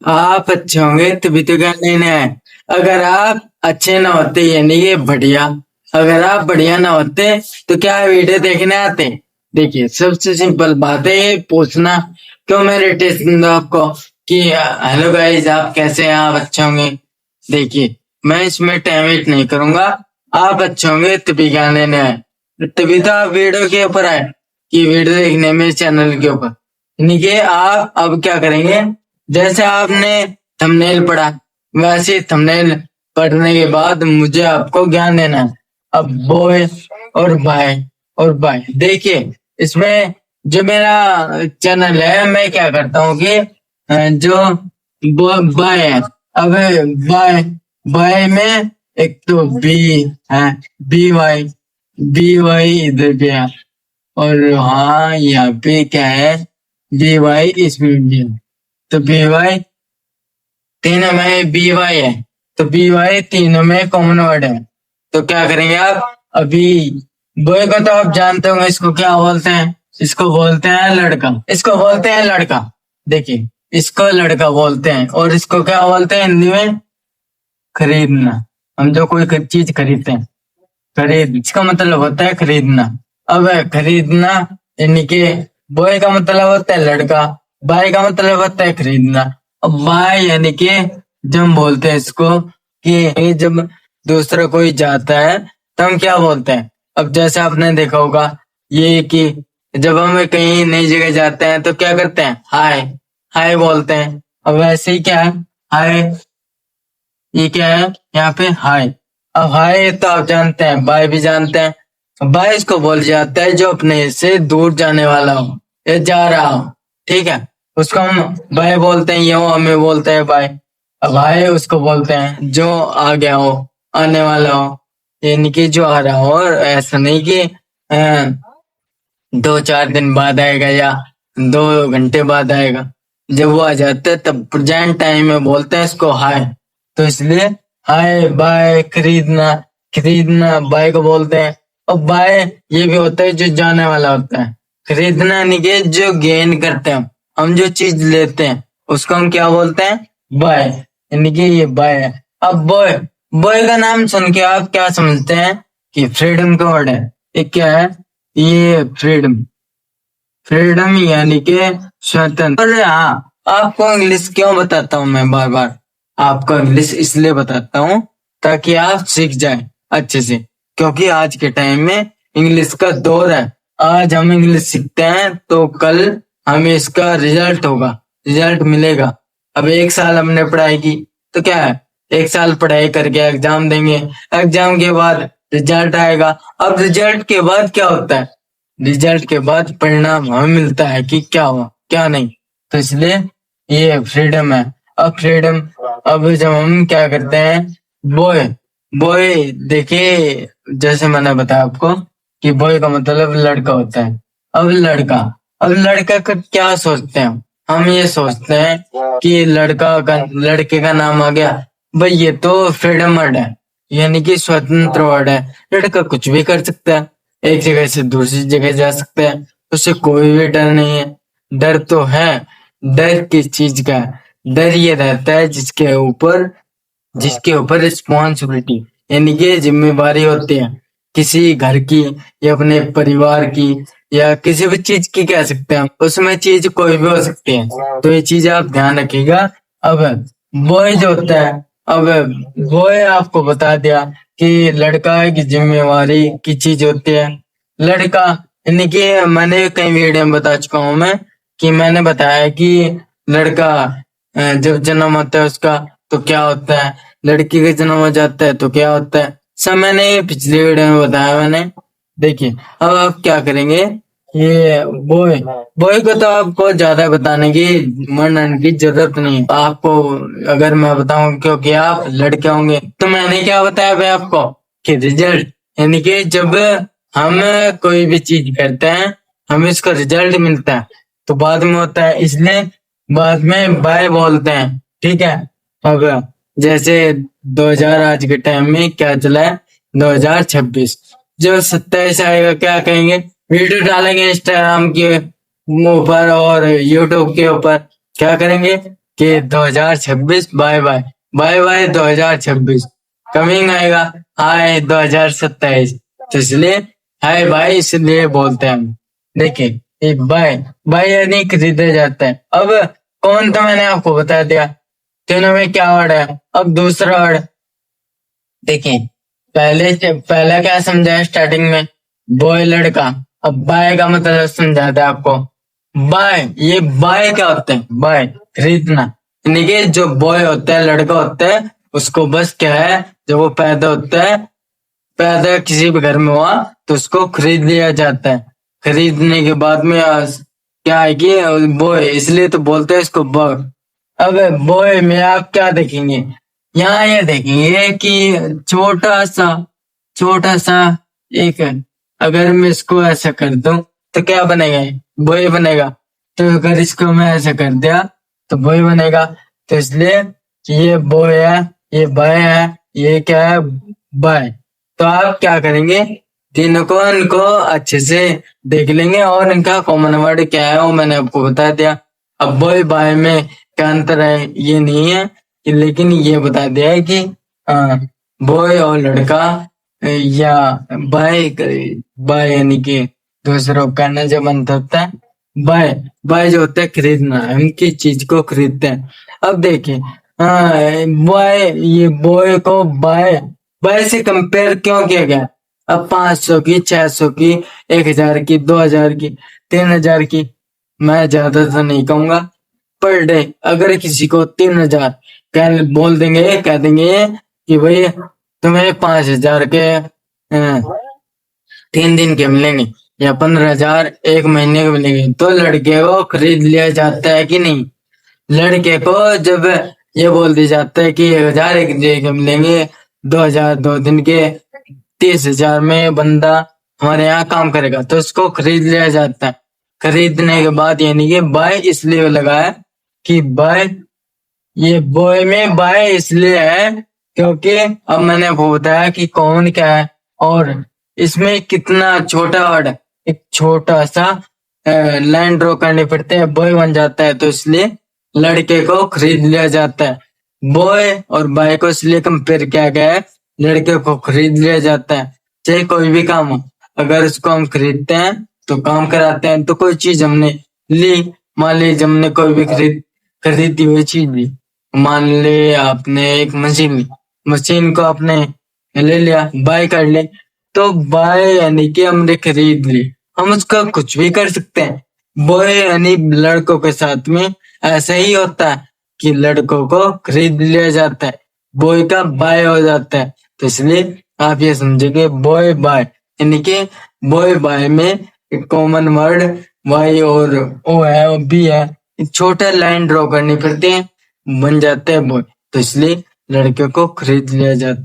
आप अच्छे होंगे तभी तो ज्ञान लेने आए। अगर आप अच्छे ना होते यानी कि बढ़िया, अगर आप बढ़िया ना होते तो क्या वीडियो देखने आते? देखिए सबसे सिंपल बात है ये पूछना, क्यों मैं टेस्ट दूंगा आपको कि हेलो गाइस आप कैसे हैं, आप अच्छे होंगे। देखिए मैं इसमें टाइम वेस्ट नहीं करूंगा, आप अच्छे होंगे तभी ज्ञान लेने आए, तभी तो आप वीडियो के ऊपर आए कि वीडियो देखने में चैनल के ऊपर। यानी कि आप अब क्या करेंगे, जैसे आपने थंबनेल पढ़ा वैसे थंबनेल पढ़ने के बाद मुझे आपको ज्ञान देना है। अब बॉय और बाय और बाय देखिए, इसमें जो मेरा चैनल है मैं क्या करता हूँ कि जो बाय है, अब बाय बाय में एक तो बी है, बी वाई इधर गया, और हाँ यहाँ पे क्या है, बी वाई इसमें भी है। तो बी वाई तीनों में बी वाई है, तो बी वाई तीनों में कॉमन वर्ड है। तो क्या करेंगे आप अभी, बॉय को तो आप जानते होंगे, इसको क्या बोलते हैं, इसको बोलते हैं लड़का, इसको बोलते हैं लड़का। देखिए इसको लड़का बोलते हैं, और इसको क्या बोलते हैं हिंदी में, खरीदना। हम जो कोई चीज खरीदते हैं, खरीद इसका मतलब होता है खरीदना। अब खरीदना यानी कि बॉय का मतलब होता है लड़का, बाय का मतलब होता है खरीदना। अब बाय यानी कि जब हम बोलते हैं इसको कि ये जब दूसरा कोई जाता है तो हम क्या बोलते हैं। अब जैसे आपने देखा होगा ये कि जब हम कहीं नई जगह जाते हैं तो क्या करते हैं, हाय हाय बोलते हैं। अब वैसे ही क्या है, हाय, ये क्या है यहाँ पे हाय। अब हाय तो आप जानते हैं, बाय भी जानते हैं। बाय इसको बोल जाता है जो अपने से दूर जाने वाला हो या जा रहा हो, ठीक है, उसको हम बाय बोलते हैं, ये वो हमें बोलते हैं बाय। अब हाय उसको बोलते हैं जो आ गया हो, आने वाला हो, यानी कि जो आ रहा हो, और ऐसा नहीं कि 2-4 दिन बाद आएगा या 2 घंटे बाद आएगा। जब वो आ जाता है तब प्रेजेंट टाइम में बोलते हैं इसको हाय। तो इसलिए हाय बाय खरीदना, खरीदना बाय को बोलते हैं। और बाय ये भी होता है जो जाने वाला होता है। खरीदना यानी कि जो गेन करते हैं हम जो चीज लेते हैं उसको हम क्या बोलते हैं, बाय, यानी कि ये बाय है। अब बॉय, बॉय का नाम सुन के आप क्या समझते हैं कि फ्रीडम का वर्ड है। ये क्या है, ये फ्रीडम, फ्रीडम यानी कि स्वतंत्र। और हाँ, आपको इंग्लिश क्यों बताता हूँ मैं बार बार, आपको इंग्लिश इसलिए बताता हूँ ताकि आप सीख जाएं अच्छे से, क्योंकि आज के टाइम में इंग्लिश का दौर है। आज हम इंग्लिश सीखते हैं तो कल हमें इसका रिजल्ट होगा, रिजल्ट मिलेगा। अब 1 साल हमने पढ़ाई की तो क्या है, 1 साल पढ़ाई करके एग्जाम देंगे, एग्जाम के बाद रिजल्ट आएगा। अब रिजल्ट के बाद क्या होता है, रिजल्ट के बाद परिणाम हमें मिलता है कि क्या हुआ क्या नहीं। तो इसलिए ये फ्रीडम है। अब फ्रीडम, अब जब हम क्या करते हैं, बॉय, बॉय देखिए जैसे मैंने बताया आपको कि बॉय का मतलब लड़का होता है। अब लड़का, अब लड़का का क्या सोचते हैं हम ये सोचते हैं कि लड़का का, लड़के का नाम आ गया, भाई ये तो फ्रीडम वर्ड है, यानी कि स्वतंत्र वर्ड है, लड़का कुछ भी कर सकता है, एक जगह से दूसरी जगह जा सकते हैं, उससे कोई भी डर नहीं है। डर तो है, डर किस चीज का है? डर ये रहता है जिसके ऊपर रिस्पॉन्सिबिलिटी यानी कि जिम्मेवारी होती है, किसी घर की या अपने परिवार की या किसी भी चीज की कह सकते हैं, उसमें चीज कोई भी हो सकती है। तो ये चीज आप ध्यान रखिएगा। अब बॉय जो होता है, अब बॉय आपको बता दिया कि लड़का की जिम्मेवारी की चीज होती है। लड़का यानी कि मैंने कई वीडियो में बता चुका हूं मैं कि मैंने बताया कि लड़का जब जन्म होता है उसका तो क्या होता है, लड़की का जन्म हो जाता है तो क्या होता है, सब मैंने ये पिछले वीडियो में बताया मैंने। देखिए अब आप क्या करेंगे, ये बॉय, बॉय को तो आपको ज्यादा बताने की वर्णन की जरूरत नहीं है आपको, अगर मैं बताऊं क्योंकि आप लड़के होंगे। तो मैंने क्या बताया भाई आपको कि रिजल्ट, यानी कि जब हम कोई भी चीज करते हैं हमें इसका रिजल्ट मिलता है तो बाद में होता है, इसलिए बाद में बाय बोलते हैं, ठीक है। अब जैसे 2000 आज के टाइम में क्या चला है, 2026, जो 27 आएगा क्या कहेंगे, वीडियो डालेंगे इंस्टाग्राम के ऊपर और यूट्यूब के ऊपर, क्या करेंगे, कि 2026 bye bye, bye bye 2026, coming आएगा हाय 2027। तो इसलिए हाय बाय इसलिए बोलते हैं हम। देखिए एक बाय, बाय यानी खरीदा जाता है। अब कौन, तो मैंने आपको बता दिया तीनों में क्या वर्ड है। अब दूसरा वर्ड देखिए, पहला क्या समझाया स्टार्टिंग में, बॉय लड़का। अब बाय का मतलब समझाते हैं आपको। बाय, ये बाय क्या होता है, बाय खरीदना, यानी कि जो बॉय होता है लड़का होता है उसको बस क्या है, जब वो पैदा होता है, पैदा किसी भी घर में हुआ तो उसको खरीद लिया जाता है। खरीदने के बाद में क्या है कि बॉय, इसलिए तो बोलते हैं इसको बॉय। अब बॉय में आप क्या देखेंगे, यहाँ ये देखेंगे कि छोटा सा एक, अगर मैं इसको ऐसा कर दूं तो क्या बनेगा, बॉय बनेगा। तो अगर इसको मैं ऐसा कर दिया तो बॉय बनेगा। तो इसलिए ये बॉय है, ये बॉय है, ये क्या है, बॉय। तो आप क्या करेंगे, तीनों को इनको अच्छे से देख लेंगे और इनका कॉमन वर्ड क्या है वो मैंने आपको बता दिया। अब बॉय बाय में क्या अंतर है ये नहीं है, लेकिन ये बता दिया है कि बॉय और लड़का या बाय, बाय यानी कि दूसरों का कहना जब अंत होता है। बाय, बाय जो होता है खरीदना, हम किस चीज को खरीदते हैं। अब देखिए बॉय, ये बॉय को बाय, बाय से कंपेयर क्यों किया गया। अब 500 की, 600 की, 1000 की, 2000 की, 3000 की, मैं ज्यादा तो नहीं कहूंगा, पर डे अगर किसी को 3000 कह बोल देंगे, कह देंगे कि भाई तुम्हें 5000 के 3 दिन के मिलेंगे या 15,000 एक महीने के मिलेंगे, तो लड़के को खरीद लिया जाता है कि नहीं। लड़के को जब ये बोल दिया जाता है कि 1000 एक दिन के मिलेंगे, 2000 2 दिन के, 30,000 में बंदा हमारे यहाँ काम करेगा, तो उसको खरीद लिया जाता है। खरीदने के बाद यानी कि बाय इसलिए लगा है कि बाय, ये बॉय में बाय इसलिए है क्योंकि अब मैंने आपको बताया कि कौन क्या है, और इसमें कितना छोटा वर्ड, एक छोटा सा लाइन ड्रॉ करनी पड़ती है, बॉय बन जाता है। तो इसलिए लड़के को खरीद लिया जाता है। बॉय और बाय को इसलिए कंपेयर किया गया है, लड़के को खरीद लिया जाता है। चाहे कोई भी काम हो, अगर उसको हम खरीदते हैं तो काम कराते हैं। तो कोई चीज हमने ली, मान लीजिए हमने कोई भी खरीदी हुई चीज ली, मान ले आपने एक मशीन ली, मशीन को आपने ले लिया, बाय कर ले, तो बाय यानी कि हमने खरीद ली। हम उसका कुछ भी कर सकते हैं। बॉय यानी लड़कों के साथ में ऐसा ही होता है कि लड़कों को खरीद लिया जाता है, बॉय का बाय हो जाता है। तो इसलिए आप ये समझेंगे बॉय बाय, यानी कि बॉय बाय में एक कॉमन वर्ड वाई और ओ है और बी है, एक छोटा लाइन ड्रॉ करनी पड़ती है, बन जाते हैं बॉय। तो इसलिए लड़के को खरीद लिया जाता है।